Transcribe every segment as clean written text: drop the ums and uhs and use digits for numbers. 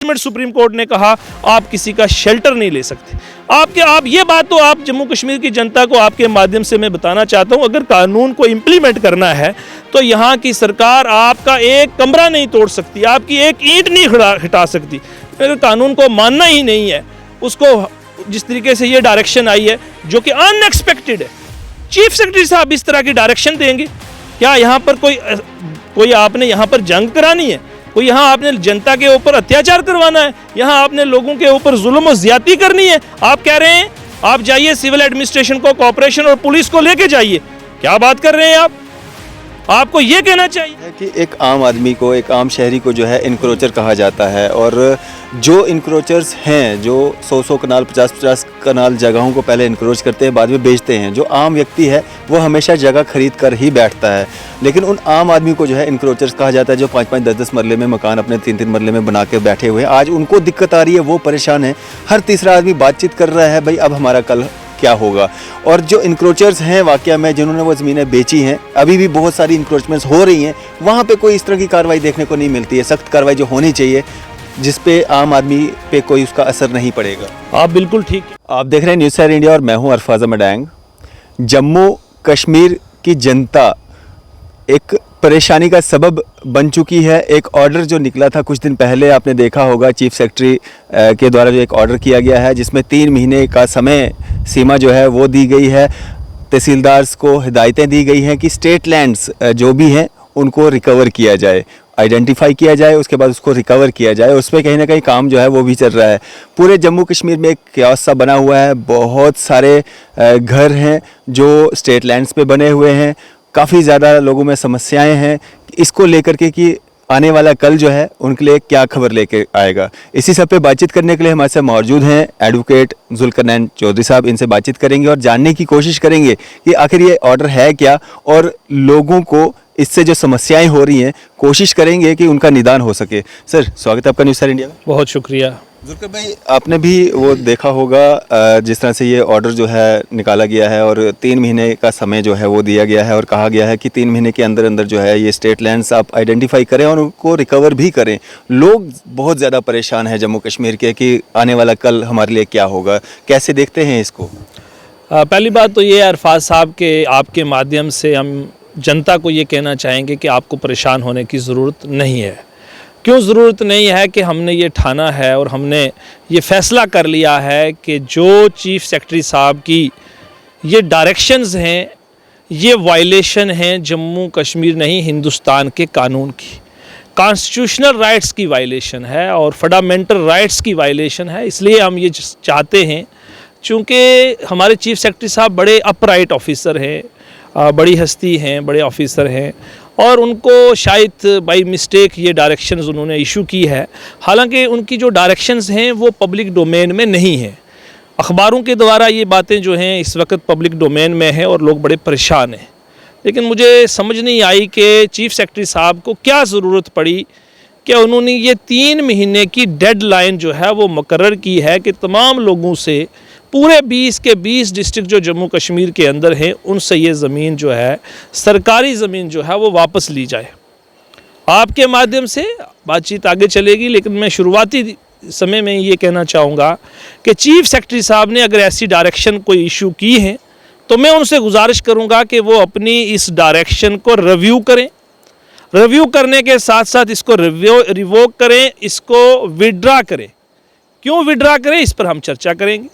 Supreme court ने कहा आप किसी का शेल्टर नहीं ले सकते। आप ये बात तो आप जम्मू कश्मीर की जनता को आपके माध्यम से मैं बताना चाहता हूं, अगर कानून को इम्प्लीमेंट करना है तो यहाँ की सरकार आपका एक कमरा नहीं तोड़ सकती, आपकी एक ईंट नहीं हटा सकती। अगर कानून को मानना ही नहीं है, उसको जिस तरीके से ये डायरेक्शन आई है जो कि अनएक्सपेक्टेड है, चीफ सेक्रेटरी साहब इस तरह की डायरेक्शन देंगे? क्या यहाँ पर कोई आपने यहाँ पर जंग करानी है? कोई यहाँ आपने जनता के ऊपर अत्याचार करवाना है? यहाँ आपने लोगों के ऊपर जुल्म और ज्यादती करनी है? आप कह रहे हैं आप जाइए सिविल एडमिनिस्ट्रेशन को, कॉर्पोरेशन और पुलिस को लेके जाइए। क्या बात कर रहे हैं आप? आपको ये कहना चाहिए कि एक आम आदमी को, एक आम शहरी को जो है इनक्रोचर कहा जाता है, और जो इनक्रोचर्स हैं, जो 100 कनाल 50 कनाल जगहों को पहले इनक्रोच करते हैं, बाद में बेचते हैं, जो आम व्यक्ति है वो हमेशा जगह खरीद कर ही बैठता है। लेकिन उन आम आदमी को जो है इनक्रोचर्स कहा जाता है, जो 5-5 10-10 मरले में मकान अपने 3-3 मरले में बना के बैठे हुए हैं। आज उनको दिक्कत आ रही है, वो परेशान है। हर तीसरा आदमी बातचीत कर रहा है, भाई अब हमारा कल क्या होगा। और जो इंक्रोचर्स हैं वाकया में, जिन्होंने वो ज़मीनें बेची हैं, अभी भी बहुत सारी इंक्रोचमेंट्स हो रही हैं, वहाँ पे कोई इस तरह की कार्रवाई देखने को नहीं मिलती है। सख्त कार्रवाई जो होनी चाहिए, जिस पे आम आदमी पे कोई उसका असर नहीं पड़ेगा। आप बिल्कुल ठीक। आप देख रहे हैं न्यूज़ सैर इंडिया और मैं हूँ अरफाज मडैंग। जम्मू कश्मीर की जनता एक परेशानी का सबब बन चुकी है। एक ऑर्डर जो निकला था कुछ दिन पहले, आपने देखा होगा, चीफ सेक्रेटरी के द्वारा जो एक ऑर्डर किया गया है, जिसमें 3 महीने का समय सीमा जो है वो दी गई है। तहसीलदार्स को हिदायतें दी गई हैं कि स्टेट लैंड्स जो भी हैं उनको रिकवर किया जाए, आइडेंटिफाई किया जाए, उसके बाद उसको रिकवर किया जाए। उस पर कहीं ना कहीं काम जो है वो भी चल रहा है। पूरे जम्मू कश्मीर में एक क्यास सा बना हुआ है। बहुत सारे घर हैं जो स्टेट लैंड्स पे बने हुए हैं। काफ़ी ज़्यादा लोगों में समस्याएं हैं इसको लेकर के कि आने वाला कल जो है उनके लिए क्या खबर लेके आएगा। इसी सब पे बातचीत करने के लिए हमारे साथ मौजूद हैं एडवोकेट जुल्करनैन चौधरी साहब। इनसे बातचीत करेंगे और जानने की कोशिश करेंगे कि आखिर ये ऑर्डर है क्या, और लोगों को इससे जो समस्याएं हो रही हैं कोशिश करेंगे कि उनका निदान हो सके। सर, स्वागत है आपका न्यूज़ सैर इंडिया में। बहुत शुक्रिया। जुल्कर भाई, आपने भी वो देखा होगा जिस तरह से ये ऑर्डर जो है निकाला गया है, और 3 महीने का समय जो है वो दिया गया है, और कहा गया है कि 3 महीने के अंदर अंदर जो है ये स्टेट लैंड्स आप आइडेंटिफाई करें और उनको रिकवर भी करें। लोग बहुत ज़्यादा परेशान हैं जम्मू कश्मीर के कि आने वाला कल हमारे लिए क्या होगा। कैसे देखते हैं इसको? पहली बात तो ये अरफाज साहब के आपके माध्यम से हम जनता को ये कहना चाहेंगे कि आपको परेशान होने की ज़रूरत नहीं है। क्यों ज़रूरत नहीं है? कि हमने ये ठाना है और हमने ये फ़ैसला कर लिया है कि जो चीफ़ सेक्रेटरी साहब की ये डायरेक्शंस हैं, ये वायलेशन हैं जम्मू कश्मीर नहीं हिंदुस्तान के कानून की, कॉन्स्टिट्यूशनल राइट्स की वायलेशन है और फंडामेंटल राइट्स की वायलेशन है। इसलिए हम ये चाहते हैं, चूँकि हमारे चीफ़ सेक्रेटरी साहब बड़े अपराइट ऑफिसर हैं, बड़ी हस्ती हैं, बड़े ऑफिसर हैं, और उनको शायद बाई मिस्टेक ये डायरेक्शंस उन्होंने इशू की है। हालांकि उनकी जो डायरेक्शंस हैं वो पब्लिक डोमेन में नहीं हैं। अखबारों के द्वारा ये बातें जो हैं इस वक्त पब्लिक डोमेन में हैं और लोग बड़े परेशान हैं। लेकिन मुझे समझ नहीं आई कि चीफ सेक्रेटरी साहब को क्या ज़रूरत पड़ी कि उन्होंने ये 3 महीने की डेडलाइन जो है वो मुकर्रर की है कि तमाम लोगों से, पूरे 20 के 20 डिस्ट्रिक्ट जो जम्मू कश्मीर के अंदर हैं, उनसे ये ज़मीन जो है, सरकारी ज़मीन जो है वो वापस ली जाए। आपके माध्यम से बातचीत आगे चलेगी, लेकिन मैं शुरुआती समय में ये कहना चाहूँगा कि चीफ सेक्रेटरी साहब ने अगर ऐसी डायरेक्शन कोई इशू की है तो मैं उनसे गुजारिश करूँगा कि वो अपनी इस डायरेक्शन को रिव्यू करें। रिव्यू करने के साथ साथ इसको रिवोक करें, इसको विड्रा करें। क्यों विड्रा करें, इस पर हम चर्चा करेंगे।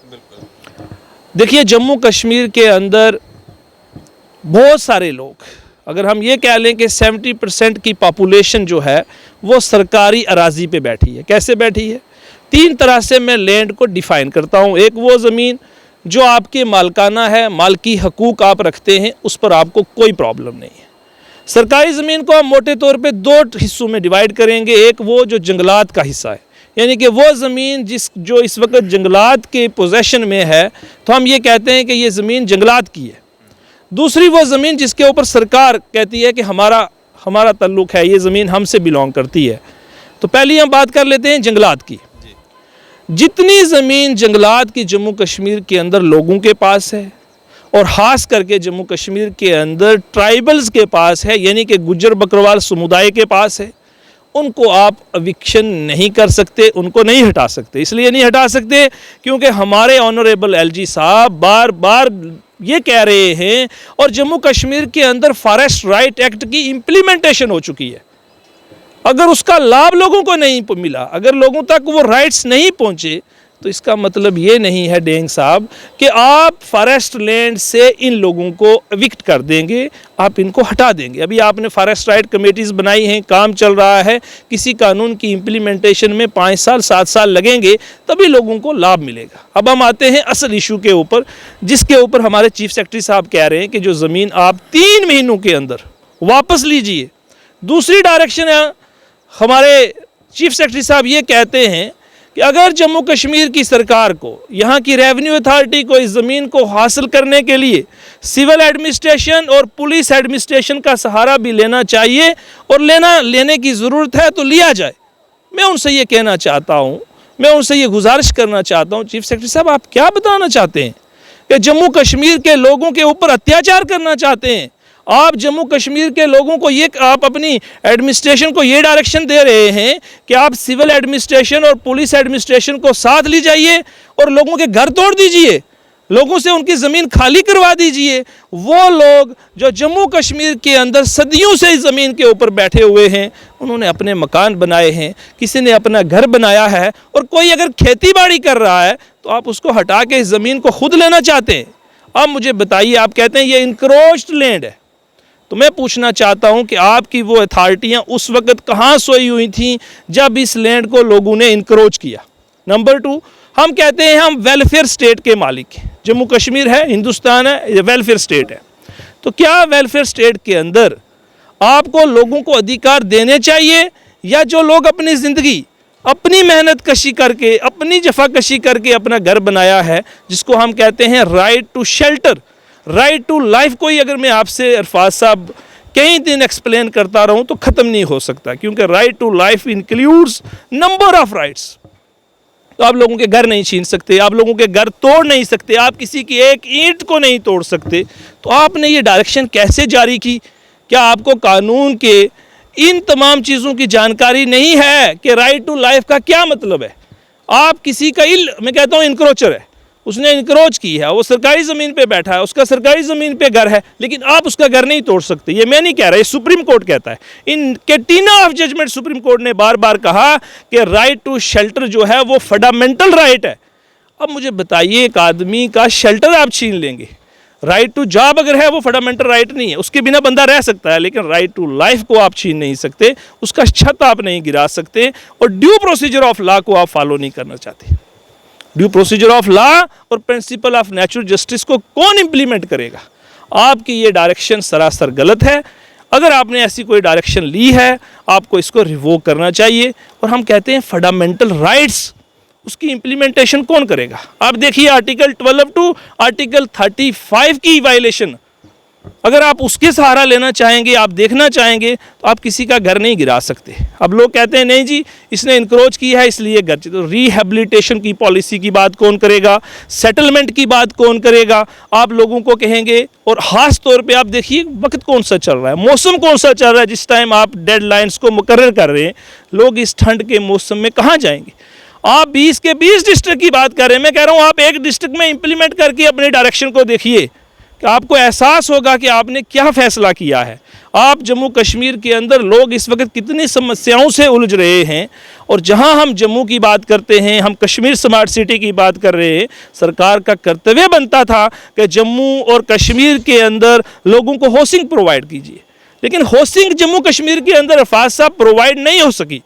देखिए, जम्मू कश्मीर के अंदर बहुत सारे लोग, अगर हम ये कह लें कि 70% की पॉपुलेशन जो है वो सरकारी अराजी पे बैठी है। कैसे बैठी है? 3 तरह से मैं लैंड को डिफ़ाइन करता हूँ। एक वो ज़मीन जो आपके मालकाना है, मालकी हकूक़ आप रखते हैं, उस पर आपको कोई प्रॉब्लम नहीं है। सरकारी ज़मीन को हम मोटे तौर पे 2 हिस्सों में डिवाइड करेंगे। एक वो जो जंगलात का हिस्सा है, यानी कि वो ज़मीन जो इस वक्त जंगलात के पोजेशन में है, तो हम ये कहते हैं कि ये ज़मीन जंगलात की है। दूसरी वो ज़मीन जिसके ऊपर सरकार कहती है कि हमारा ताल्लुक़ है, ये ज़मीन हमसे बिलोंग करती है। तो पहली हम बात कर लेते हैं जंगलात की। जितनी ज़मीन जंगलात की जम्मू कश्मीर के अंदर लोगों के पास है, और ख़ास करके जम्मू कश्मीर के अंदर ट्राइबल्स के पास है, यानी कि गुज्जर बकरवाल समुदाय के पास है, उनको आप eviction नहीं कर सकते, उनको नहीं हटा सकते। इसलिए नहीं हटा सकते क्योंकि हमारे ऑनरेबल एलजी साहब बार बार ये कह रहे हैं और जम्मू कश्मीर के अंदर फॉरेस्ट राइट एक्ट की इम्प्लीमेंटेशन हो चुकी है। अगर उसका लाभ लोगों को नहीं मिला, अगर लोगों तक वो राइट्स नहीं पहुंचे, तो इसका मतलब ये नहीं है डेंग साहब कि आप फॉरेस्ट लैंड से इन लोगों को एविक्ट कर देंगे, आप इनको हटा देंगे। अभी आपने फॉरेस्ट राइट कमेटीज़ बनाई हैं, काम चल रहा है, किसी कानून की इम्प्लीमेंटेशन में 5 साल 7 साल लगेंगे, तभी लोगों को लाभ मिलेगा। अब हम आते हैं असल इशू के ऊपर, जिसके ऊपर हमारे चीफ सेक्रेटरी साहब कह रहे हैं कि जो ज़मीन आप 3 महीनों के अंदर वापस लीजिए। दूसरी डायरेक्शन है, हमारे चीफ सेक्रेटरी साहब ये कहते हैं कि अगर जम्मू कश्मीर की सरकार को, यहाँ की रेवेन्यू अथॉरिटी को इस ज़मीन को हासिल करने के लिए सिविल एडमिनिस्ट्रेशन और पुलिस एडमिनिस्ट्रेशन का सहारा भी लेना चाहिए और लेने की ज़रूरत है तो लिया जाए। मैं उनसे ये कहना चाहता हूँ, मैं उनसे ये गुजारिश करना चाहता हूँ, चीफ सेक्रेटरी साहब आप क्या बताना चाहते हैं कि जम्मू कश्मीर के लोगों के ऊपर अत्याचार करना चाहते हैं? आप जम्मू कश्मीर के लोगों को ये, आप अपनी एडमिनिस्ट्रेशन को ये डायरेक्शन दे रहे हैं कि आप सिविल एडमिनिस्ट्रेशन और पुलिस एडमिनिस्ट्रेशन को साथ ली जाइए और लोगों के घर तोड़ दीजिए, लोगों से उनकी ज़मीन खाली करवा दीजिए। वो लोग जो जम्मू कश्मीर के अंदर सदियों से इस ज़मीन के ऊपर बैठे हुए हैं, उन्होंने अपने मकान बनाए हैं, किसी ने अपना घर बनाया है, और कोई अगर खेती बाड़ी कर रहा है तो आप उसको हटा के इस ज़मीन को खुद लेना चाहते हैं। अब मुझे बताइए, आप कहते हैं ये इनक्रोच्ड लैंड है, तो मैं पूछना चाहता हूं कि आपकी वो अथॉरिटियां उस वक्त कहां सोई हुई थीं जब इस लैंड को लोगों ने इनक्रोच किया। नंबर 2, हम कहते हैं हम वेलफेयर स्टेट के मालिक हैं। जम्मू कश्मीर है, हिंदुस्तान है, ये वेलफेयर स्टेट है। तो क्या वेलफेयर स्टेट के अंदर आपको लोगों को अधिकार देने चाहिए, या जो लोग अपनी ज़िंदगी अपनी मेहनत कशी करके, अपनी जफाकशी करके अपना घर बनाया है, जिसको हम कहते हैं right to shelter, right to life, कोई अगर मैं आपसे अरफाज साहब कई दिन एक्सप्लेन करता रहूं तो ख़त्म नहीं हो सकता, क्योंकि right to life includes number of rights. तो आप लोगों के घर नहीं छीन सकते, आप लोगों के घर तोड़ नहीं सकते, आप किसी की एक ईंट को नहीं तोड़ सकते। तो आपने ये डायरेक्शन कैसे जारी की? क्या आपको कानून के इन तमाम चीज़ों की जानकारी नहीं है कि राइट टू लाइफ का क्या मतलब है? आप किसी का मैं कहता हूँ इनक्रोचर है, उसने इनक्रोच की है, वो सरकारी ज़मीन पे बैठा है, उसका सरकारी ज़मीन पे घर है, लेकिन आप उसका घर नहीं तोड़ सकते। ये मैं नहीं कह रहा, ये सुप्रीम कोर्ट कहता है। इन कैटिना ऑफ जजमेंट सुप्रीम कोर्ट ने बार बार कहा कि राइट टू शेल्टर जो है वो फंडामेंटल राइट है। अब मुझे बताइए, एक आदमी का शेल्टर आप छीन लेंगे, राइट टू जॉब अगर है वो फंडामेंटल राइट नहीं है, उसके बिना बंदा रह सकता है, लेकिन राइट टू लाइफ को आप छीन नहीं सकते, उसका छत आप नहीं गिरा सकते, और ड्यू प्रोसीजर ऑफ लॉ को आप फॉलो नहीं करना चाहते। ड्यू प्रोसीजर ऑफ लॉ और प्रिंसिपल ऑफ नेचुरल जस्टिस को कौन इंप्लीमेंट करेगा? आपकी ये डायरेक्शन सरासर गलत है। अगर आपने ऐसी कोई डायरेक्शन ली है, आपको इसको रिवोक करना चाहिए। और हम कहते हैं फंडामेंटल राइट्स, उसकी इंप्लीमेंटेशन कौन करेगा? आप देखिए आर्टिकल 12 टू आर्टिकल 35 की वायलेशन, अगर आप उसके सहारा लेना चाहेंगे, आप देखना चाहेंगे, तो आप किसी का घर नहीं गिरा सकते। अब लोग कहते हैं नहीं जी इसने इनक्रोच की है इसलिए घर, तो रिहेबिलिटेशन की पॉलिसी की बात कौन करेगा? सेटलमेंट की बात कौन करेगा? आप लोगों को कहेंगे। और ख़ास तौर पे आप देखिए वक्त कौन सा चल रहा है, मौसम कौन सा चल रहा है, जिस टाइम आप डेडलाइंस को मुकर्रर कर रहे हैं, लोग इस ठंड के मौसम में कहाँ जाएंगे? आप 20 के 20 डिस्ट्रिक्ट की बात कर रहे हैं, मैं कह रहा हूँ आप एक डिस्ट्रिक्ट में इंप्लीमेंट करके अपने डायरेक्शन को देखिए कि आपको एहसास होगा कि आपने क्या फ़ैसला किया है। आप जम्मू कश्मीर के अंदर लोग इस वक्त कितनी समस्याओं से उलझ रहे हैं, और जहां हम जम्मू की बात करते हैं, हम कश्मीर स्मार्ट सिटी की बात कर रहे हैं, सरकार का कर्तव्य बनता था कि जम्मू और कश्मीर के अंदर लोगों को हाउसिंग प्रोवाइड कीजिए, लेकिन हाउसिंग जम्मू कश्मीर के अंदर अरफाज साहब प्रोवाइड नहीं हो सकी।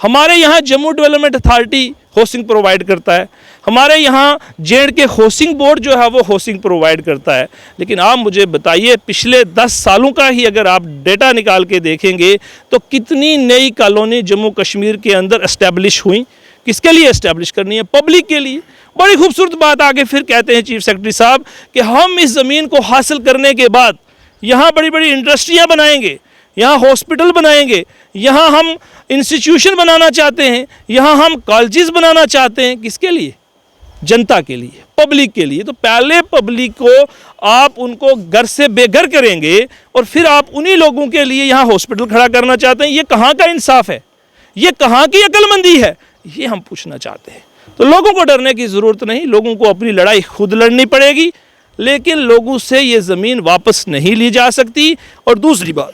हमारे यहाँ Jammu development authority housing provide करता है, हमारे यहाँ J&K हाउसिंग बोर्ड जो है वो हाउसिंग प्रोवाइड करता है, लेकिन आप मुझे बताइए पिछले 10 सालों का ही अगर आप डेटा निकाल के देखेंगे तो कितनी नई कॉलोनी जम्मू कश्मीर के अंदर एस्टेब्लिश हुई। किसके लिए एस्टेब्लिश करनी है? पब्लिक के लिए। बड़ी खूबसूरत बात आगे फिर कहते हैं चीफ सेक्रेटरी साहब कि हम इस ज़मीन को हासिल करने के बाद यहाँ बड़ी बड़ी इंडस्ट्रियाँ बनाएंगे, यहाँ हॉस्पिटल बनाएंगे, यहाँ हम इंस्टीट्यूशन बनाना चाहते हैं, यहाँ हम कॉलेजेस बनाना चाहते हैं। किसके लिए? जनता के लिए, पब्लिक के लिए। तो पहले पब्लिक को आप उनको घर से बेघर करेंगे और फिर आप उन्हीं लोगों के लिए यहाँ हॉस्पिटल खड़ा करना चाहते हैं। ये कहाँ का इंसाफ है? ये कहाँ की अक्लमंदी है, ये हम पूछना चाहते हैं। तो लोगों को डरने की ज़रूरत नहीं, लोगों को अपनी लड़ाई खुद लड़नी पड़ेगी, लेकिन लोगों से ये ज़मीन वापस नहीं ली जा सकती। और दूसरी बात,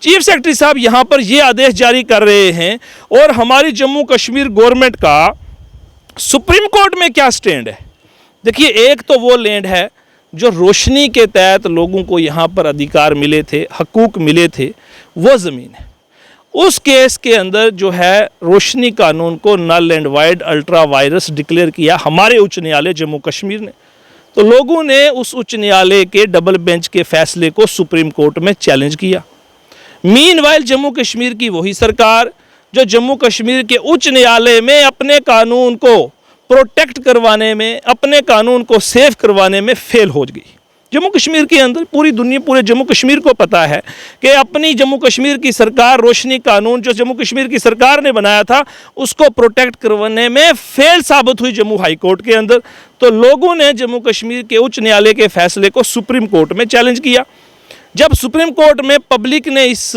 चीफ सेक्रेटरी साहब यहाँ पर ये आदेश जारी कर रहे हैं, और हमारी जम्मू कश्मीर गवर्नमेंट का सुप्रीम कोर्ट में क्या स्टैंड है। देखिए, एक तो वो लैंड है जो रोशनी के तहत लोगों को यहाँ पर अधिकार मिले थे, हकूक़ मिले थे, वो ज़मीन है। उस केस के अंदर जो है रोशनी कानून को null and void ultra vires declare किया हमारे उच्च न्यायालय जम्मू कश्मीर ने। तो लोगों ने उस उच्च न्यायालय के डबल बेंच के फैसले को सुप्रीम कोर्ट में चैलेंज किया। मीनवाइल जम्मू कश्मीर की वही सरकार जो जम्मू कश्मीर के उच्च न्यायालय में अपने कानून को प्रोटेक्ट करवाने में, अपने कानून को सेव करवाने में फेल हो गई। जम्मू कश्मीर के अंदर पूरी दुनिया, पूरे जम्मू कश्मीर को पता है कि अपनी जम्मू कश्मीर की सरकार रोशनी कानून जो जम्मू कश्मीर की सरकार ने बनाया था उसको प्रोटेक्ट करवाने में फेल साबित हुई जम्मू हाई कोर्ट के अंदर। तो लोगों ने जम्मू कश्मीर के उच्च न्यायालय के फैसले को सुप्रीम कोर्ट में चैलेंज किया। जब सुप्रीम कोर्ट में पब्लिक ने इस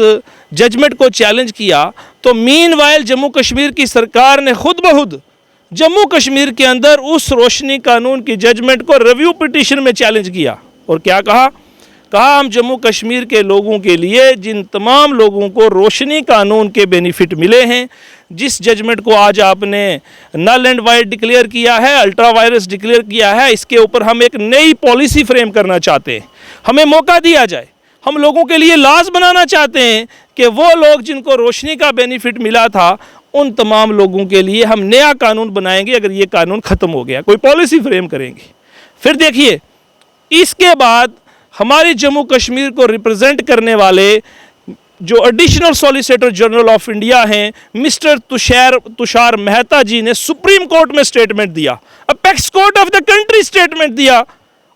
जजमेंट को चैलेंज किया तो मीनवाइल जम्मू कश्मीर की सरकार ने खुद ब खुद जम्मू कश्मीर के अंदर उस रोशनी कानून की जजमेंट को रिव्यू पिटीशन में चैलेंज किया। और क्या कहा हम जम्मू कश्मीर के लोगों के लिए, जिन तमाम लोगों को रोशनी कानून के बेनिफिट मिले हैं, जिस जजमेंट को आज आपने नल एंड वाइड डिक्लेयर किया है, अल्ट्रा वायरस डिक्लेयर किया है, इसके ऊपर हम एक नई पॉलिसी फ्रेम करना चाहते हैं। हमें मौका दिया जाए, हम लोगों के लिए लाज बनाना चाहते हैं कि वो लोग जिनको रोशनी का बेनिफिट मिला था उन तमाम लोगों के लिए हम नया कानून बनाएंगे। अगर ये कानून ख़त्म हो गया, कोई पॉलिसी फ्रेम करेंगे। फिर देखिए, इसके बाद हमारे जम्मू कश्मीर को रिप्रेजेंट करने वाले जो additional solicitor general of India हैं मिस्टर तुषार मेहता जी ने सुप्रीम कोर्ट में स्टेटमेंट दिया, apex court of the country statement दिया।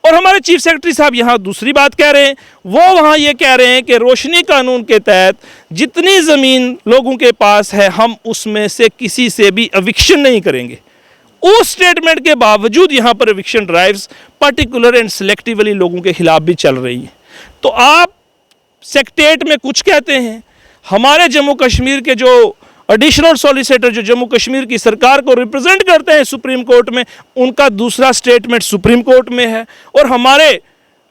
और हमारे चीफ सेक्रेटरी साहब यहाँ दूसरी बात कह रहे हैं, वो वहाँ ये कह रहे हैं कि रोशनी कानून के तहत जितनी ज़मीन लोगों के पास है हम उसमें से किसी से भी एविक्शन नहीं करेंगे। उस स्टेटमेंट के बावजूद यहाँ पर eviction drives particular and selectively लोगों के खिलाफ भी चल रही हैं। तो आप सेक्रेटेरिएट में कुछ कहते हैं, हमारे जम्मू कश्मीर के जो एडिशनल सॉलिसिटर जो जम्मू कश्मीर की सरकार को रिप्रेजेंट करते हैं सुप्रीम कोर्ट में, उनका दूसरा स्टेटमेंट सुप्रीम कोर्ट में है। और हमारे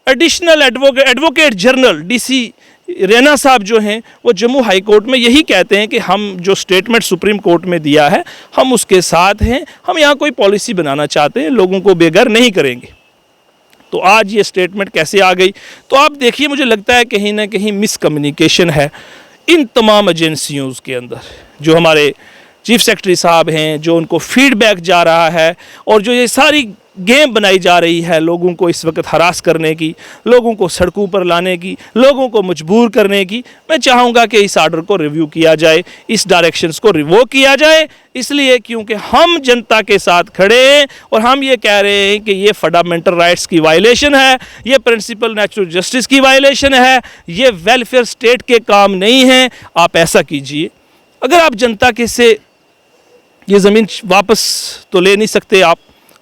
additional advocate general DC Raina साहब जो हैं वो जम्मू हाई कोर्ट में यही कहते हैं कि हम जो स्टेटमेंट सुप्रीम कोर्ट में दिया है हम उसके साथ हैं, हम यहाँ कोई पॉलिसी बनाना चाहते हैं, लोगों को बेघर नहीं करेंगे। तो आज ये स्टेटमेंट कैसे आ गई? तो आप देखिए, मुझे लगता है कहीं ना कहीं मिसकम्युनिकेशन है इन तमाम एजेंसियों के अंदर। जो हमारे चीफ सेक्रेटरी साहब हैं, जो उनको फीडबैक जा रहा है और जो ये सारी गेम बनाई जा रही है लोगों को इस वक्त हरास करने की, लोगों को सड़कों पर लाने की, लोगों को मजबूर करने की, मैं चाहूँगा कि इस आर्डर को रिव्यू किया जाए, इस डायरेक्शंस को रिवोक किया जाए। इसलिए क्योंकि हम जनता के साथ खड़े हैं और हम ये कह रहे हैं कि ये फंडामेंटल राइट्स की वायलेशन है, ये प्रिंसिपल नेचुरल जस्टिस की वायलेशन है, ये वेलफेयर स्टेट के काम नहीं है। आप ऐसा कीजिए, अगर आप जनता के से ये ज़मीन वापस तो ले नहीं सकते, आप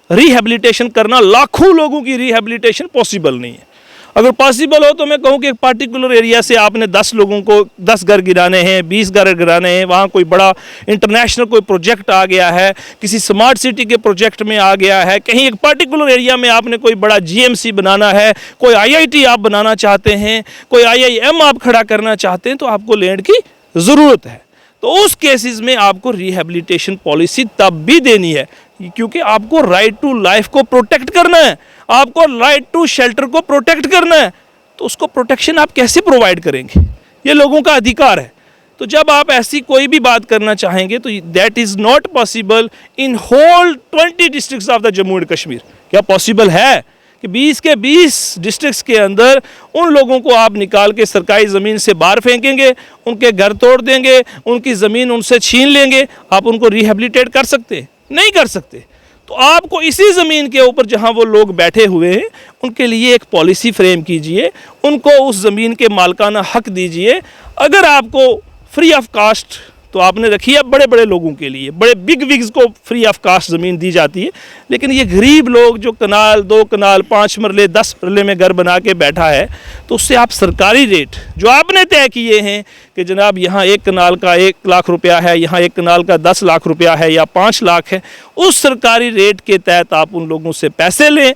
रिहेबिलिटेशन करना, लाखों लोगों की रिहेबिलिटेशन पॉसिबल नहीं है। अगर पॉसिबल हो तो मैं कहूँ कि एक पार्टिकुलर एरिया से आपने 10 लोगों को 10 घर गिराने हैं, 20 घर गिराने हैं, वहाँ कोई बड़ा इंटरनेशनल कोई प्रोजेक्ट आ गया है, किसी स्मार्ट सिटी के प्रोजेक्ट में आ गया है, कहीं एक पार्टिकुलर एरिया में आपने कोई बड़ा जीएमसी बनाना है, कोई आईआईटी आप बनाना चाहते हैं, कोई आईआईएम आप खड़ा करना चाहते हैं, तो आपको लैंड की ज़रूरत है। तो उस केसेस में आपको रिहेबिलिटेशन पॉलिसी तब भी देनी है, क्योंकि आपको राइट टू लाइफ को प्रोटेक्ट करना है, आपको राइट टू शेल्टर को प्रोटेक्ट करना है। तो उसको प्रोटेक्शन आप कैसे प्रोवाइड करेंगे? ये लोगों का अधिकार है। तो जब आप ऐसी कोई भी बात करना चाहेंगे तो that is not possible in whole 20 districts of the Jammu and Kashmir. क्या पॉसिबल है कि 20 के 20 डिस्ट्रिक्ट्स के अंदर उन लोगों को आप निकाल के सरकारी ज़मीन से बाहर फेंकेंगे, उनके घर तोड़ देंगे, उनकी ज़मीन उनसे छीन लेंगे, आप उनको रिहेबिलिटेट कर सकते हैं? नहीं कर सकते। तो आपको इसी ज़मीन के ऊपर जहां वो लोग बैठे हुए हैं उनके लिए एक पॉलिसी फ्रेम कीजिए, उनको उस ज़मीन के मालिकाना हक दीजिए। अगर आपको फ्री ऑफ कास्ट तो आपने रखी है बड़े बड़े लोगों के लिए, बड़े बिग विग्स को फ्री ऑफ कास्ट ज़मीन दी जाती है, लेकिन ये गरीब लोग जो कनाल 2 कनाल 5 मरले 10 मरले में घर बना के बैठा है, तो उससे आप सरकारी रेट जो आपने तय किए हैं कि जनाब यहाँ 1 कनाल का 1 लाख रुपया है, यहाँ 1 कनाल का 10 लाख रुपया है या 5 लाख है, उस सरकारी रेट के तहत आप उन लोगों से पैसे लें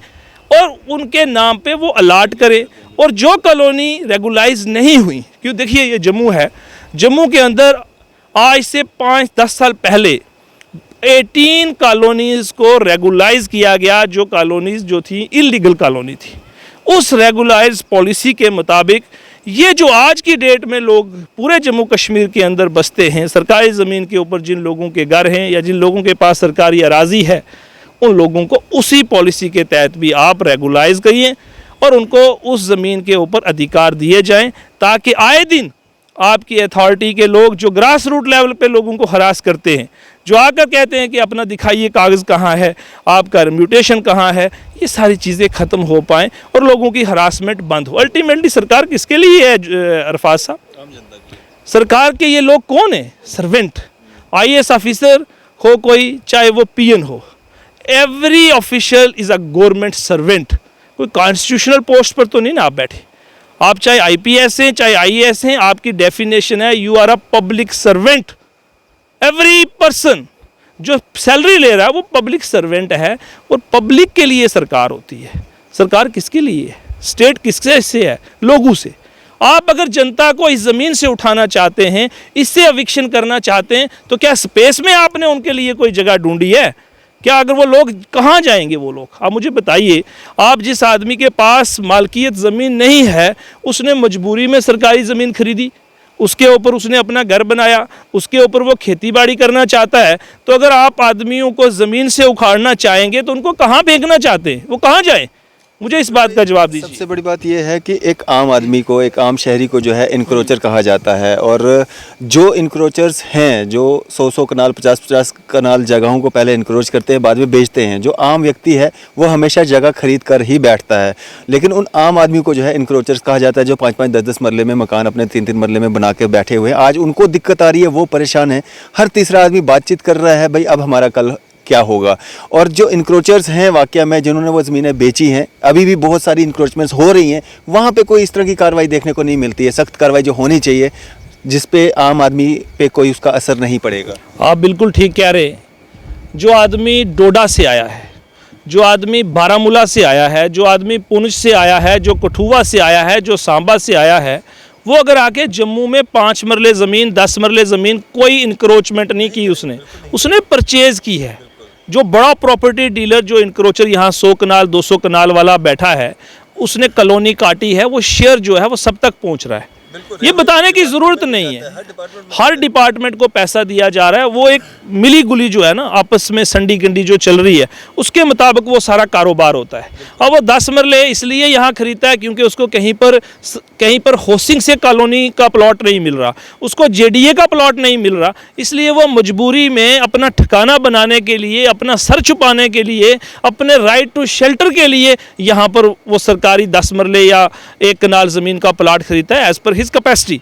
और उनके नाम पे वो अलाट करें। और जो कॉलोनी रेगुलाइज नहीं हुई, क्यों देखिए ये जम्मू है, जम्मू के अंदर आज से 5-10 साल पहले 18 कॉलोनीज़ को रेगुलाइज किया गया, जो कॉलोनीज़ जो थी इलीगल कॉलोनी थी। उस रेगुलाइज पॉलिसी के मुताबिक ये जो आज की डेट में लोग पूरे जम्मू कश्मीर के अंदर बसते हैं, सरकारी ज़मीन के ऊपर जिन लोगों के घर हैं या जिन लोगों के पास सरकारी अराजी है, उन लोगों को उसी पॉलिसी के तहत भी आप रेगुलाइज करिए और उनको उस ज़मीन के ऊपर अधिकार दिए जाएं, ताकि आए दिन आपकी अथॉरिटी के लोग जो ग्रास रूट लेवल पे लोगों को हरास करते हैं, जो आकर कहते हैं कि अपना दिखाइए कागज़ कहाँ है, आपका म्यूटेशन कहाँ है, ये सारी चीज़ें ख़त्म हो पाएँ और लोगों की हरासमेंट बंद हो। अल्टीमेटली सरकार किसके लिए है अरफाज साहब? आम जनता के। सरकार के ये लोग कौन है? सर्वेंट। IAS ऑफिसर हो कोई, चाहे वो PN हो, every official is a government servant. कोई कॉन्स्टिट्यूशनल पोस्ट पर तो नहीं ना आप बैठे, आप चाहे IPS हैं चाहे IAS हैं, आपकी डेफिनेशन है you are a public servant. Every person जो सैलरी ले रहा है वो पब्लिक सर्वेंट है और पब्लिक के लिए सरकार होती है। सरकार किसके लिए है? स्टेट किससे से है? लोगों से। आप अगर जनता को इस ज़मीन से उठाना चाहते हैं, इससे एविक्शन करना चाहते हैं, तो क्या स्पेस में आपने उनके लिए कोई जगह ढूंढी है? क्या अगर वो लोग कहाँ जाएंगे वो लोग? आप मुझे बताइए। आप जिस आदमी के पास मालकियत ज़मीन नहीं है, उसने मजबूरी में सरकारी ज़मीन खरीदी, उसके ऊपर उसने अपना घर बनाया, उसके ऊपर वो खेती बाड़ी करना चाहता है, तो अगर आप आदमियों को ज़मीन से उखाड़ना चाहेंगे तो उनको कहाँ फेंकना चाहते हैं? वो कहाँ जाएँ? मुझे इस बात का जवाब दीजिए। सबसे बड़ी बात यह है कि एक आम आदमी को, एक आम शहरी को जो है इनक्रोचर कहा जाता है, और जो इनक्रोचर्स हैं, जो 100-100 कनाल 50-50 कनाल जगहों को पहले इनक्रोच करते हैं, बाद में बेचते हैं, जो आम व्यक्ति है वो हमेशा जगह खरीद कर ही बैठता है। लेकिन उन आम आदमी को जो है इनक्रोचर्स कहा जाता है, जो 5-5 10-10 मरले में मकान अपने 3-3 मरले में बना के बैठे हुए हैं। आज उनको दिक्कत आ रही है, वो परेशान है। हर तीसरा आदमी बातचीत कर रहा है, भाई अब हमारा कल क्या होगा। और जो इंक्रोचर्स हैं वाकया में, जिन्होंने वो ज़मीनें बेची हैं, अभी भी बहुत सारी इंक्रोचमेंट्स हो रही हैं, वहाँ पे कोई इस तरह की कार्रवाई देखने को नहीं मिलती है। सख्त कार्रवाई जो होनी चाहिए, जिस पे आम आदमी पे कोई उसका असर नहीं पड़ेगा। आप बिल्कुल ठीक कह रहे हैं। जो आदमी डोडा से आया है, जो आदमी बारामूला से आया है, जो आदमी पुंछ से आया है, जो कठुआ से आया है, जो सांबा से आया है, वो अगर आके जम्मू में 5 मरले ज़मीन 10 मरले ज़मीन, कोई इंक्रोचमेंट नहीं की, उसने परचेज़ की है। जो बड़ा प्रॉपर्टी डीलर, जो इंक्रोचर यहाँ 100 कनाल 200 कनाल वाला बैठा है, उसने कॉलोनी काटी है, वो शेयर जो है वो सब तक पहुँच रहा है। ये बताने की ज़रूरत नहीं है। हर डिपार्टमेंट को पैसा दिया जा रहा है। वो एक मिली गुली जो है ना, आपस में संडी गंडी जो चल रही है, उसके मुताबिक वो सारा कारोबार होता है। अब वो 10 मरले इसलिए यहाँ खरीदता है क्योंकि उसको कहीं पर हाउसिंग से कॉलोनी का प्लॉट नहीं मिल रहा, उसको JDA का प्लॉट नहीं मिल रहा, इसलिए वो मजबूरी में अपना ठिकाना बनाने के लिए, अपना सर छुपाने के लिए, अपने राइट टू शेल्टर के लिए यहाँ पर वो सरकारी 10 मरले या 1 कनाल ज़मीन का प्लाट खरीदता है एज़ पर हिज कैपेसिटी।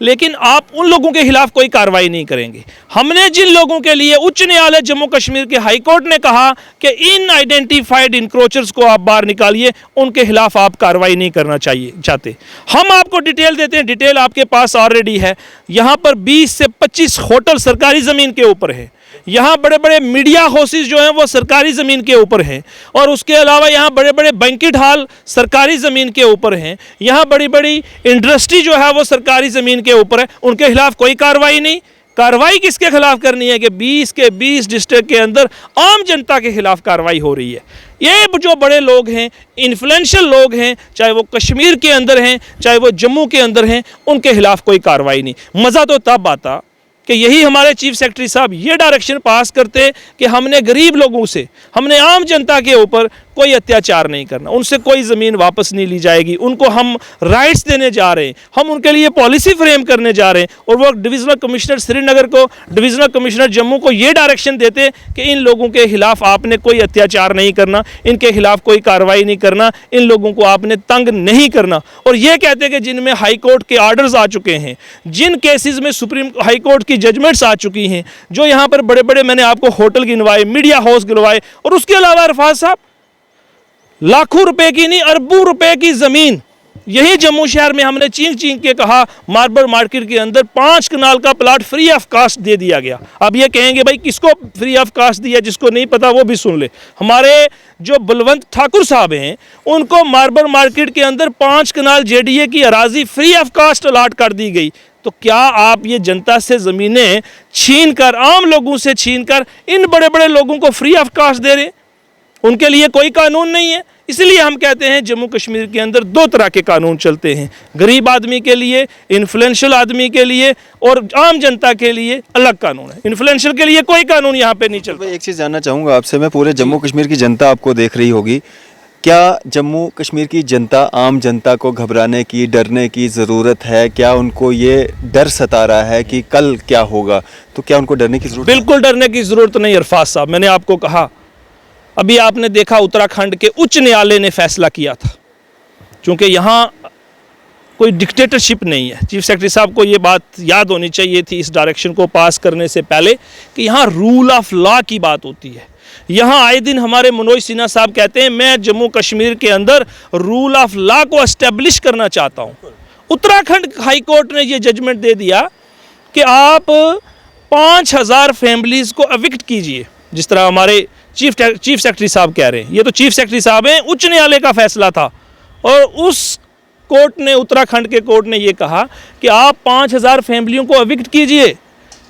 लेकिन आप उन लोगों के खिलाफ कोई कार्रवाई नहीं करेंगे। हमने जिन लोगों के लिए, उच्च न्यायालय जम्मू कश्मीर के हाई कोर्ट ने कहा कि इन आइडेंटिफाइड इंक्रोचर्स को आप बाहर निकालिए, उनके खिलाफ आप कार्रवाई नहीं करना चाहते। हम आपको डिटेल देते हैं, डिटेल आपके पास ऑलरेडी है। यहाँ पर 20 से 25 होटल सरकारी ज़मीन के ऊपर है। यहाँ बड़े बड़े मीडिया हाउसेज जो हैं वो सरकारी ज़मीन के ऊपर हैं, और उसके अलावा यहाँ बड़े बड़े बैंकेट हॉल सरकारी ज़मीन के ऊपर हैं। यहाँ बड़ी बड़ी इंडस्ट्री जो है वो सरकारी ज़मीन के ऊपर है। उनके खिलाफ कोई कार्रवाई नहीं। कार्रवाई किसके खिलाफ करनी है कि 20 के 20 डिस्ट्रिक्ट के अंदर आम जनता के खिलाफ कार्रवाई हो रही है। ये जो बड़े लोग हैं, इन्फ्लुएंशियल लोग हैं, चाहे वो कश्मीर के अंदर हैं चाहे वो जम्मू के अंदर हैं, उनके खिलाफ कोई कार्रवाई नहीं। मज़ा तो तब आता कि यही हमारे चीफ सेक्रेटरी साहब ये डायरेक्शन पास करते कि हमने गरीब लोगों से, हमने आम जनता के ऊपर कोई अत्याचार नहीं करना, उनसे कोई ज़मीन वापस नहीं ली जाएगी, उनको हम राइट्स देने जा रहे हैं, हम उनके लिए पॉलिसी फ्रेम करने जा रहे हैं। और वो डिविज़नल कमिश्नर श्रीनगर को, डिविज़नल कमिश्नर जम्मू को ये डायरेक्शन देते कि इन लोगों के खिलाफ आपने कोई अत्याचार नहीं करना, इनके खिलाफ कोई कार्रवाई नहीं करना, इन लोगों को आपने तंग नहीं करना। और ये कहते कि जिनमें हाई कोर्ट के आर्डर्स आ चुके हैं, जिन केसेस में सुप्रीम हाई कोर्ट की की जजमेंट्स आ चुकी हैं, जो यहाँ पर बड़े बड़े मैंने आपको होटल गिनवाए, मीडिया हाउस गिनवाए, और उसके अलावा अरफाज साहब लाखों रुपए की नहीं अरबों रुपए की ज़मीन यही जम्मू शहर में हमने चीख चीख के कहा, मार्बल मार्केट के अंदर 5 कनाल का प्लाट फ्री ऑफ कास्ट दे दिया गया। अब ये कहेंगे भाई किसको फ्री ऑफ कास्ट दिया, जिसको नहीं पता वो भी सुन ले। हमारे जो बलवंत ठाकुर साहब हैं उनको मार्बल मार्केट के अंदर 5 कनाल जेडीए की अराजी फ्री ऑफ कास्ट अलाट कर दी गई। तो क्या आप ये जनता से ज़मीनें छीन कर, आम लोगों से छीन कर इन बड़े बड़े लोगों को फ्री ऑफ कास्ट दे रहे? उनके लिए कोई कानून नहीं है। इसलिए हम कहते हैं जम्मू कश्मीर के अंदर 2 तरह के कानून चलते हैं, गरीब आदमी के लिए, इन्फ्लुएंशियल आदमी के लिए, और आम जनता के लिए अलग कानून है। इन्फ्लुएंशियल के लिए कोई कानून यहाँ पे नहीं चलता। एक चीज़ जानना चाहूँगा आपसे मैं, पूरे जम्मू कश्मीर की जनता आपको देख रही होगी, क्या जम्मू कश्मीर की जनता, आम जनता को घबराने की, डरने की ज़रूरत है? क्या उनको ये डर सता रहा है कि कल क्या होगा? तो क्या उनको डरने की ज़रूरत? बिल्कुल डरने की ज़रूरत नहीं अरफाज साहब। मैंने आपको कहा, अभी आपने देखा उत्तराखंड के उच्च न्यायालय ने फैसला किया था, क्योंकि यहाँ कोई डिक्टेटरशिप नहीं है। चीफ सेक्रेटरी साहब को ये बात याद होनी चाहिए थी इस डायरेक्शन को पास करने से पहले कि यहाँ रूल ऑफ लॉ की बात होती है। यहाँ आए दिन हमारे मनोज सिन्हा साहब कहते हैं मैं जम्मू कश्मीर के अंदर रूल ऑफ लॉ को एस्टेब्लिश करना चाहता हूँ। उत्तराखंड हाई कोर्ट ने ये जजमेंट दे दिया कि आप 5000 फैमिलीज़ को एविक्ट कीजिए, जिस तरह हमारे चीफ सेक्रेटरी साहब कह रहे हैं। ये तो चीफ सेक्रेटरी साहब हैं, उच्च न्यायालय का फैसला था, और उस कोर्ट ने, उत्तराखंड के कोर्ट ने ये कहा कि आप 5000 फैमिलियों को एविक्ट कीजिए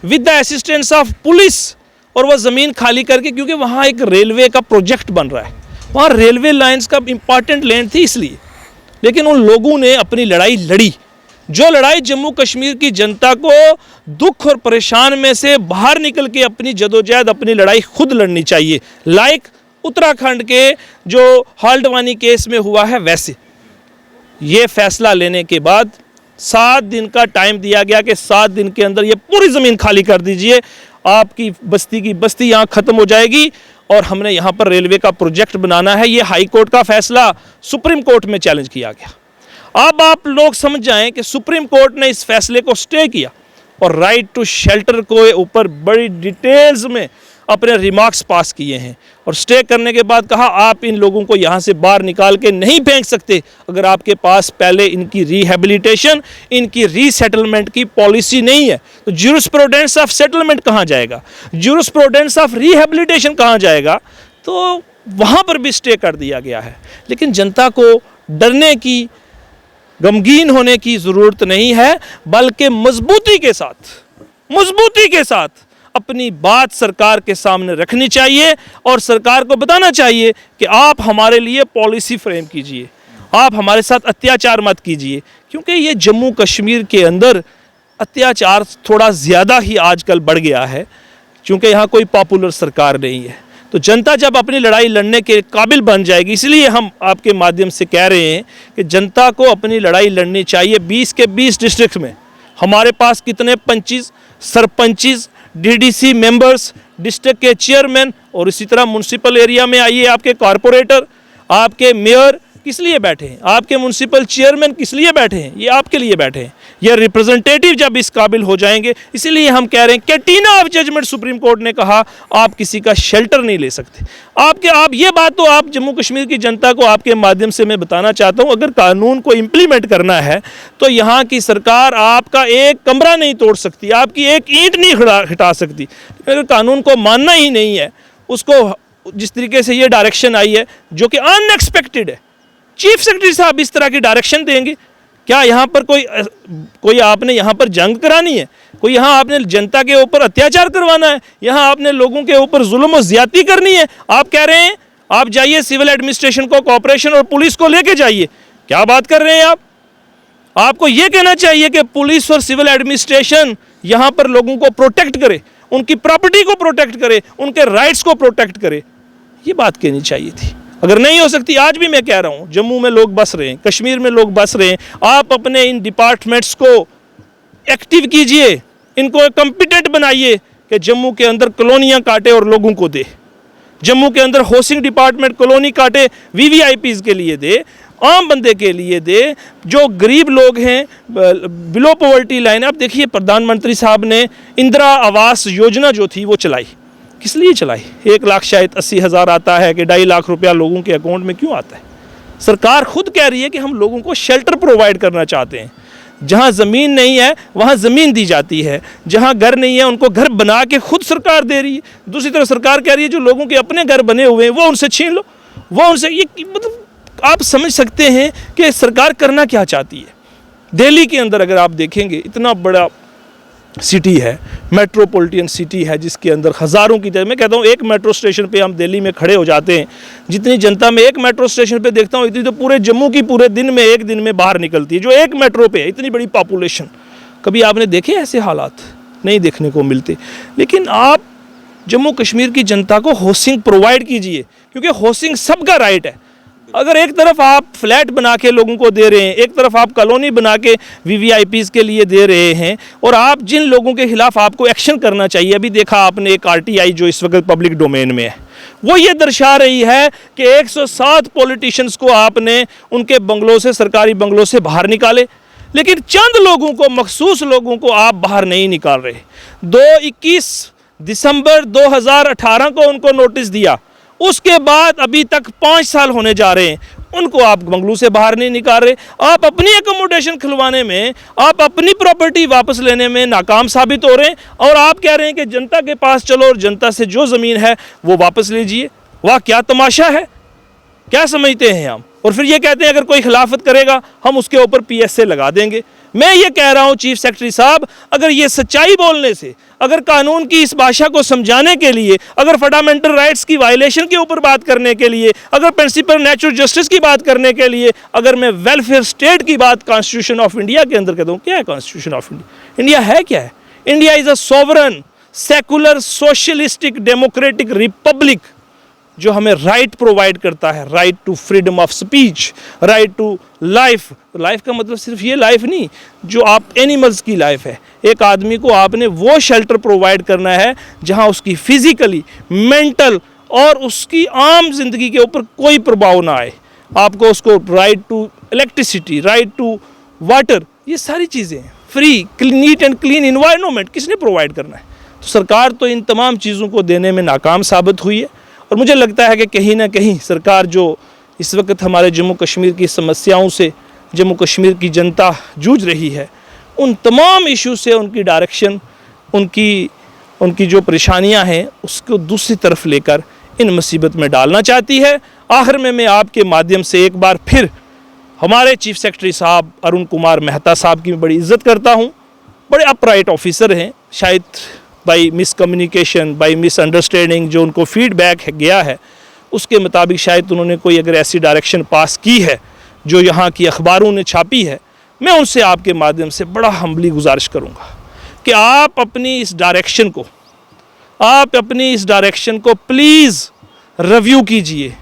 with the assistance of police, और वह ज़मीन खाली करके, क्योंकि वहाँ एक रेलवे का प्रोजेक्ट बन रहा है, वहाँ रेलवे लाइंस का इंपॉर्टेंट लैंड थी इसलिए। लेकिन उन लोगों ने अपनी लड़ाई लड़ी, जो लड़ाई जम्मू कश्मीर की जनता को दुख और परेशान में से बाहर निकल के अपनी जदोजहद, अपनी लड़ाई खुद लड़नी चाहिए। लाइक उत्तराखंड के जो हाल्डवानी केस में हुआ है, वैसे ये फैसला लेने के बाद 7 दिन का टाइम दिया गया कि 7 दिन के अंदर ये पूरी ज़मीन खाली कर दीजिए, आपकी बस्ती की बस्ती यहाँ ख़त्म हो जाएगी, और हमने यहाँ पर रेलवे का प्रोजेक्ट बनाना है। ये हाई कोर्ट का फैसला सुप्रीम कोर्ट में चैलेंज किया गया। अब आप लोग समझ जाएं कि सुप्रीम कोर्ट ने इस फैसले को स्टे किया, और राइट टू शेल्टर को ऊपर बड़ी डिटेल्स में अपने रिमार्क्स पास किए हैं, और स्टे करने के बाद कहा आप इन लोगों को यहाँ से बाहर निकाल के नहीं फेंक सकते अगर आपके पास पहले इनकी रिहेबिलिटेशन, इनकी रीसेटलमेंट की पॉलिसी नहीं है। तो ज्यूरिस्प्रूडेंस ऑफ सेटलमेंट कहाँ जाएगा, ज्यूरिस्प्रूडेंस ऑफ रिहेबिलिटेशन कहाँ जाएगा? तो वहाँ पर भी स्टे कर दिया गया है। लेकिन जनता को डरने की, गमगीन होने की ज़रूरत नहीं है, बल्कि मजबूती के साथ अपनी बात सरकार के सामने रखनी चाहिए, और सरकार को बताना चाहिए कि आप हमारे लिए पॉलिसी फ्रेम कीजिए, आप हमारे साथ अत्याचार मत कीजिए। क्योंकि ये जम्मू कश्मीर के अंदर अत्याचार थोड़ा ज़्यादा ही आजकल बढ़ गया है, क्योंकि यहाँ कोई पॉपुलर सरकार नहीं है। तो जनता जब अपनी लड़ाई लड़ने के काबिल बन जाएगी, इसलिए हम आपके माध्यम से कह रहे हैं कि जनता को अपनी लड़ाई लड़नी चाहिए। 20 के 20 डिस्ट्रिक्ट में हमारे पास कितने punches, sarpanches, DDC members, district के चेयरमैन, और इसी तरह म्यूनसिपल एरिया में आइए आपके कॉरपोरेटर, आपके मेयर किस लिए बैठे हैं, आपके म्यूनसिपल चेयरमैन किस लिए बैठे हैं? ये आपके लिए बैठे हैं। ये रिप्रेजेंटेटिव जब इस काबिल हो जाएंगे, इसीलिए हम कह रहे हैं catena of judgement supreme court ने कहा आप किसी का शेल्टर नहीं ले सकते। आप ये बात तो आप जम्मू कश्मीर की जनता को आपके माध्यम से मैं बताना चाहता हूँ, अगर कानून को इम्प्लीमेंट करना है तो यहाँ की सरकार आपका एक कमरा नहीं तोड़ सकती, आपकी एक ईंट नहीं हटा सकती। अगर कानून को मानना ही नहीं है, उसको जिस तरीके से ये डायरेक्शन आई है जो कि अनएक्सपेक्टेड है, चीफ सेक्रेटरी साहब इस तरह की डायरेक्शन देंगे? क्या यहाँ पर कोई आपने यहाँ पर जंग करानी है? कोई यहाँ आपने जनता के ऊपर अत्याचार करवाना है? यहाँ आपने लोगों के ऊपर जुल्म और ज्यादती करनी है? आप कह रहे हैं आप जाइए सिविल एडमिनिस्ट्रेशन को, कॉर्पोरेशन और पुलिस को लेके जाइए। क्या बात कर रहे हैं आप? आपको ये कहना चाहिए कि पुलिस और सिविल एडमिनिस्ट्रेशन यहाँ पर लोगों को प्रोटेक्ट करे, उनकी प्रॉपर्टी को प्रोटेक्ट करे, उनके राइट्स को प्रोटेक्ट करे। ये बात कहनी चाहिए थी। अगर नहीं हो सकती, आज भी मैं कह रहा हूँ, जम्मू में लोग बस रहे हैं, कश्मीर में लोग बस रहे हैं, आप अपने इन डिपार्टमेंट्स को एक्टिव कीजिए, इनको कॉम्पिटेंट बनाइए कि जम्मू के अंदर कॉलोनियाँ काटे और लोगों को दे, जम्मू के अंदर हाउसिंग डिपार्टमेंट कॉलोनी काटे, वीवीआईपीज़ के लिए दे, आम बंदे के लिए दे, जो गरीब लोग हैं, बिलो पॉवर्टी लाइन। अब देखिए प्रधानमंत्री साहब ने इंदिरा आवास योजना जो थी वो चलाई, किस लिए चलाई? 1 लाख शायद 80,000 आता है कि 2.5 लाख रुपया लोगों के अकाउंट में क्यों आता है? सरकार खुद कह रही है कि हम लोगों को शेल्टर प्रोवाइड करना चाहते हैं। जहाँ ज़मीन नहीं है वहाँ ज़मीन दी जाती है, जहाँ घर नहीं है उनको घर बना के खुद सरकार दे रही है। दूसरी तरफ सरकार कह रही है जो लोगों के अपने घर बने हुए हैं वो उनसे छीन लो, वो उनसे, ये मतलब आप समझ सकते हैं कि सरकार करना क्या चाहती है। दिल्ली के अंदर अगर आप देखेंगे, इतना बड़ा सिटी है, मेट्रोपॉलिटन सिटी है, जिसके अंदर हज़ारों की, मैं कहता हूँ एक मेट्रो स्टेशन पे हम दिल्ली में खड़े हो जाते हैं, जितनी जनता मैं एक मेट्रो स्टेशन पे देखता हूँ इतनी तो पूरे जम्मू की पूरे दिन में, एक दिन में बाहर निकलती है, जो एक मेट्रो पे है। इतनी बड़ी पॉपुलेशन, कभी आपने देखे ऐसे हालात? नहीं देखने को मिलते। लेकिन आप जम्मू कश्मीर की जनता को हाउसिंग प्रोवाइड कीजिए, क्योंकि हाउसिंग सबका राइट है। अगर एक तरफ आप फ्लैट बना के लोगों को दे रहे हैं, एक तरफ आप कॉलोनी बना के वीवीआईपीज़ के लिए दे रहे हैं, और आप जिन लोगों के खिलाफ आपको एक्शन करना चाहिए, अभी देखा आपने एक आरटीआई जो इस वक्त पब्लिक डोमेन में है, वो ये दर्शा रही है कि 107 पॉलिटिशियंस को आपने उनके बंगलों से, सरकारी बंगलों से बाहर निकाले, लेकिन चंद लोगों को, मखसूस लोगों को आप बाहर नहीं निकाल रहे। 21 दिसंबर 2018 को उनको नोटिस दिया, उसके बाद अभी तक 5 साल होने जा रहे हैं, उनको आप बंगलू से बाहर नहीं निकाल रहे। आप अपनी एकोमोडेशन खुलवाने में, आप अपनी प्रॉपर्टी वापस लेने में नाकाम साबित हो रहे हैं, और आप कह रहे हैं कि जनता के पास चलो और जनता से जो ज़मीन है वो वापस लीजिए। वाह, क्या तमाशा है! क्या समझते हैं हम? और फिर ये कहते हैं अगर कोई खिलाफत करेगा हम उसके ऊपर PSA लगा देंगे। मैं ये कह रहा हूँ चीफ सेक्रेटरी साहब, अगर ये सच्चाई बोलने से, अगर कानून की इस भाषा को समझाने के लिए, अगर फंडामेंटल राइट्स की वायलेशन के ऊपर बात करने के लिए, अगर प्रिंसिपल नेचुरल जस्टिस की बात करने के लिए, अगर मैं वेलफेयर स्टेट की बात कॉन्स्टिट्यूशन ऑफ इंडिया के अंदर कहता हूँ, क्या है कॉन्स्टिट्यूशन ऑफ इंडिया? इंडिया है क्या है? India is a sovereign secular socialistic democratic republic, जो हमें राइट प्रोवाइड करता है, right to freedom of speech, right to life. Life का मतलब सिर्फ ये लाइफ नहीं जो आप एनिमल्स की लाइफ है। एक आदमी को आपने वो शेल्टर प्रोवाइड करना है जहां उसकी फिजिकली, मेंटल और उसकी आम जिंदगी के ऊपर कोई प्रभाव ना आए। आपको उसको right to electricity, right to water, ये सारी चीज़ें free, neat and clean environment किसने प्रोवाइड करना है? तो सरकार तो इन तमाम चीज़ों को देने में नाकाम साबित हुई है। और मुझे लगता है कि कहीं ना कहीं सरकार जो इस वक्त हमारे जम्मू कश्मीर की समस्याओं से जम्मू कश्मीर की जनता जूझ रही है, उन तमाम इशू से उनकी डायरेक्शन, उनकी जो परेशानियां हैं उसको दूसरी तरफ लेकर इन मुसीबत में डालना चाहती है। आखिर में मैं आपके माध्यम से एक बार फिर हमारे चीफ सेक्रेटरी साहब अरुण कुमार मेहता साहब की बड़ी इज़्ज़त करता हूँ। बड़े अपराइट ऑफिसर हैं, शायद बाई मिसकम्युनिकेशन, बाई मिसअंडरस्टैंडिंग जो उनको फीडबैक गया है उसके मुताबिक शायद उन्होंने कोई अगर ऐसी डायरेक्शन पास की है जो यहाँ की अखबारों ने छापी है, मैं उनसे आपके माध्यम से बड़ा हम्बली गुजारिश करूँगा कि आप अपनी इस डायरेक्शन को प्लीज़ रिव्यू कीजिए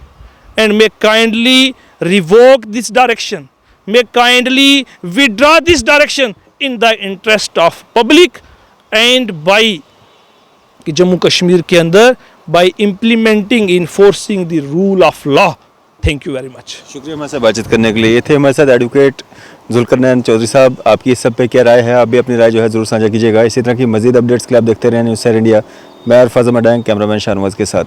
and may kindly revoke this direction, may kindly withdraw this direction in the interest of public and by कि जम्मू कश्मीर के अंदर by implementing enforcing the rule of law. Thank you very much. शुक्रिया हमारे साथ बातचीत करने के लिए। ये थे हमारे साथ एडवोकेट जुल्करनैन चौधरी साहब। आपकी इस सब पे क्या राय है? आप भी अपनी राय जो है ज़रूर साझा कीजिएगा। इसी तरह की मजीद अपडेट्स के लिए आप देखते रहें न्यूज़ 7 इंडिया। मैं अरफाज मडैंग, कैमरामैन शाहनवाज के साथ।